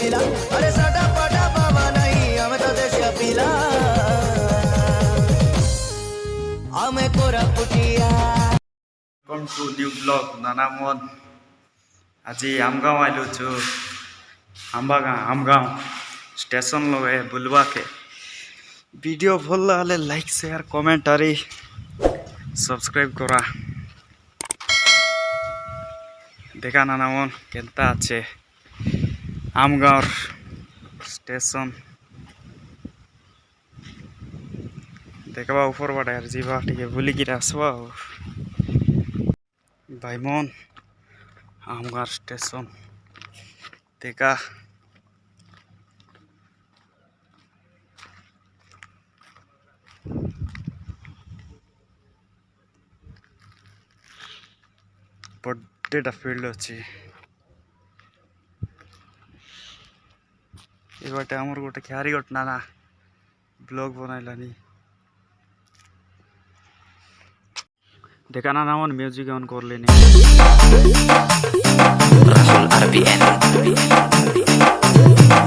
लीला अरे साटा पाटा बाबा नहीं हमें तो देशिया पीला हमें कोरा पुटिया वेलकम टू न्यू ब्लॉग नानामन आज आमगाँव आइलु छु आमगाँव स्टेशन लगे बुलवा के वीडियो भल लगे लाइक शेयर कमेंट और सब्सक्राइब करा देखा नानामन केनता आछे आमगाँव स्टेशन देखा ऊपर बाटे जीवा टे बुलिकी आसवा भाईमन आमगाँव स्टेशन देखा बड़ेटा फिल्ड अच्छी ये बाटे आमर गोटे ख्यारी गोटे नाना ब्लॉग बनाइलानी देखा ना नाम म्यूजिक ऑन कर लेनी राहुल आरबीएन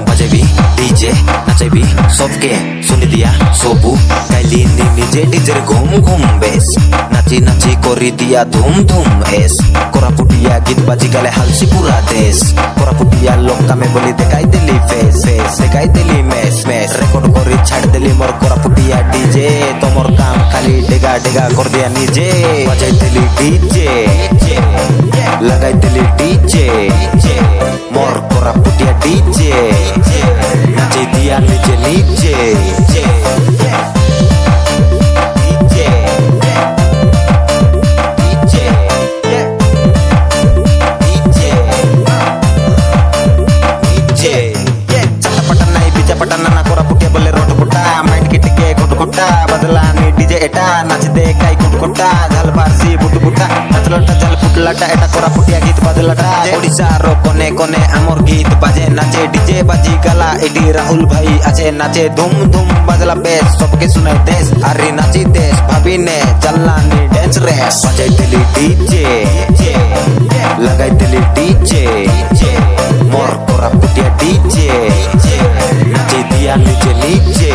बजेबी डीजे नचेबी सबके सुनि दिया सबू गाइली निजे डीजे घूम घूम बेस नाची नाची करी दिया धूम धूम एस कोरापुटिया गीत बाजी गले हलसी पूरा देश कोरापुटिया लोका में बोली देखाई दिली फेस फेस देखाई दिली मेस मेस रेकॉर्ड करी छाड़ दिली मोर कोरापुटिया डीजे तोमर काम खाली डेगा डेगा कर दिया निजे बजाई दिली डीजे लगाई दिली डीजे मोर कोरापुटिया डीजे नाचे दिया नीचे नीचे नाच दे काई कुटकुटा झाल फारसी बुट बुटा नाचलटा झाल फुटलाटा एटा कोरापुटिया गीत बाजलाटा ओडिसा रो कोने कोने आमर गीत बाजे नाचे डीजे बाजी गला एडी राहुल भाई आछे नाचे धूम धूम बाजला बेस सबके सुनाई देश अरे नाची देश भाभी ने चलना नी डांस रेस बजाई दिली डीजे लगाई दिली डीजे मोर कोरापुटिया डीजे नाचे दिया नीचे नीचे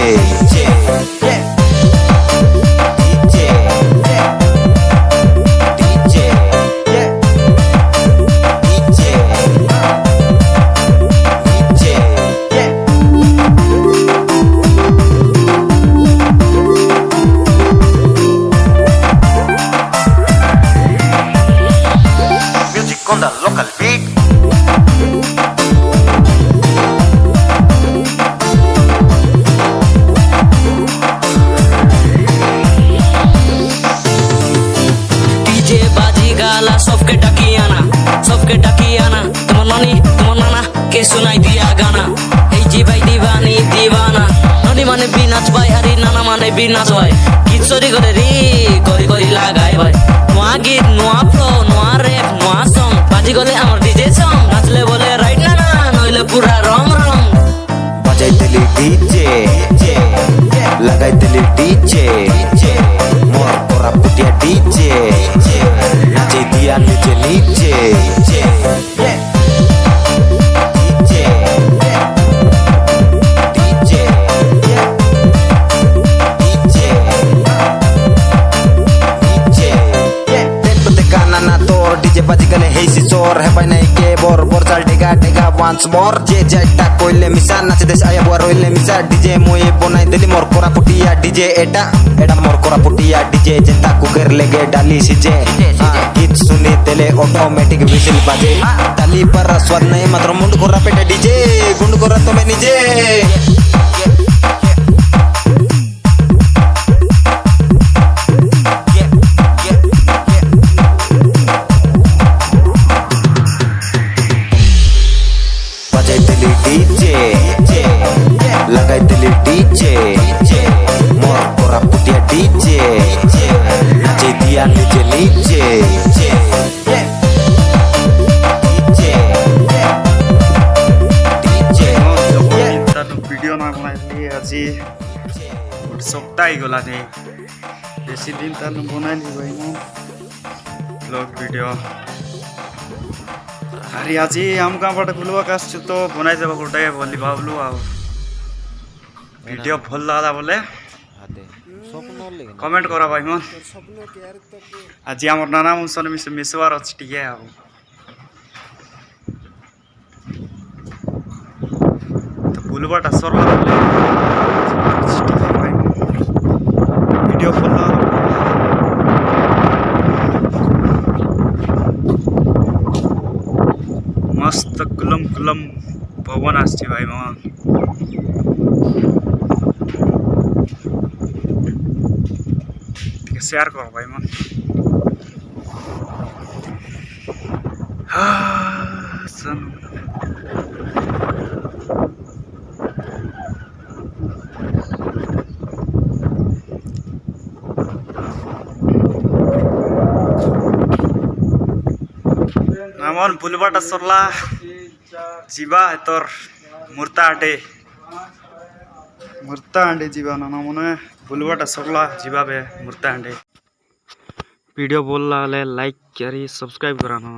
con the local beat. DJ बाजी गाला सबके टकियाना तुम्हार नानी तुम्हार नाना के सुनाई दिया गाना हे जी भाई दीवानी दीवाना नानी माने भी नाच भाई अरे नाना माने भी नाच भाई गीत सरी करे रे करी करी लागाय भाई नोआ गीत नोआ फ्लो नोआ रैप नोआ सॉन्ग बाजी गले आमर डीजे सॉन्ग नाचले बोले राइट ना ना नइले पूरा रंग रंग बजाई दिली डीजे लगाई दिली डीजे मोर कोरापुटिया डीजे नाचे दिया नीचे नीचे बाजी गले हे सी चोर है पाई नहीं के बोर बोर चाल डेगा डेगा वंस मोर जे जेटा कोइले मिसा नाच देश आया बुआ रोइले मिसा डीजे मोए बनाई दिली मोर कोरापुटिया डीजे एटा एटा मोर कोरापुटिया डीजे जेता कुकर लेगे डाली सीजे गीत सुनी देले ऑटोमेटिक विजिल बाजे डाली पर स्वाद नहीं मात्र मुंड कोरा पेटे डीजे गुंड कोरा तो मैं निजे लगाई दिली डीजे मोर कोरापुटिया डीजे नाचे दिया नीचे नीचे वीडियो ना बनाई आज सप्ताह गला बेसी दिन बनाई भाई ब्लॉग वीडियो ଆରେ ଆଜି ଆମ ଗାଁ ପଟେ ବୁଲିବାକୁ ଆସିଛୁ ତ ବନାଇଦେବ ଗୋଟେ ବୋଲି ଭାବିଲୁ ଆଉ ଭିଡ଼ିଓ ଭଲ ଲାଗଲା ବୋଲେ କମେଣ୍ଟ କର ଭାଇ ମନ ଆଜି ଆମର ନାନା ମୁସନ ମିଶିବାର ଅଛି ଟିକେ ଆଉ ତ ବୁଲିବାଟା ସରିଲା ବୋଲେ ଭିଡ଼ିଓ ଭଲ ଲାଗଲା मस्त कुलम कुलम पवन आसছে भाई मान शेयर करो भाई मान सन नामन बुलबाटा सरला जीवा तोर मूर्ता आंडे जीवा ना मने बुलबाटा सरला जीवा बे मूर्ता आंडे वीडियो बोलला ले लाइक करी सब्सक्राइब करा ना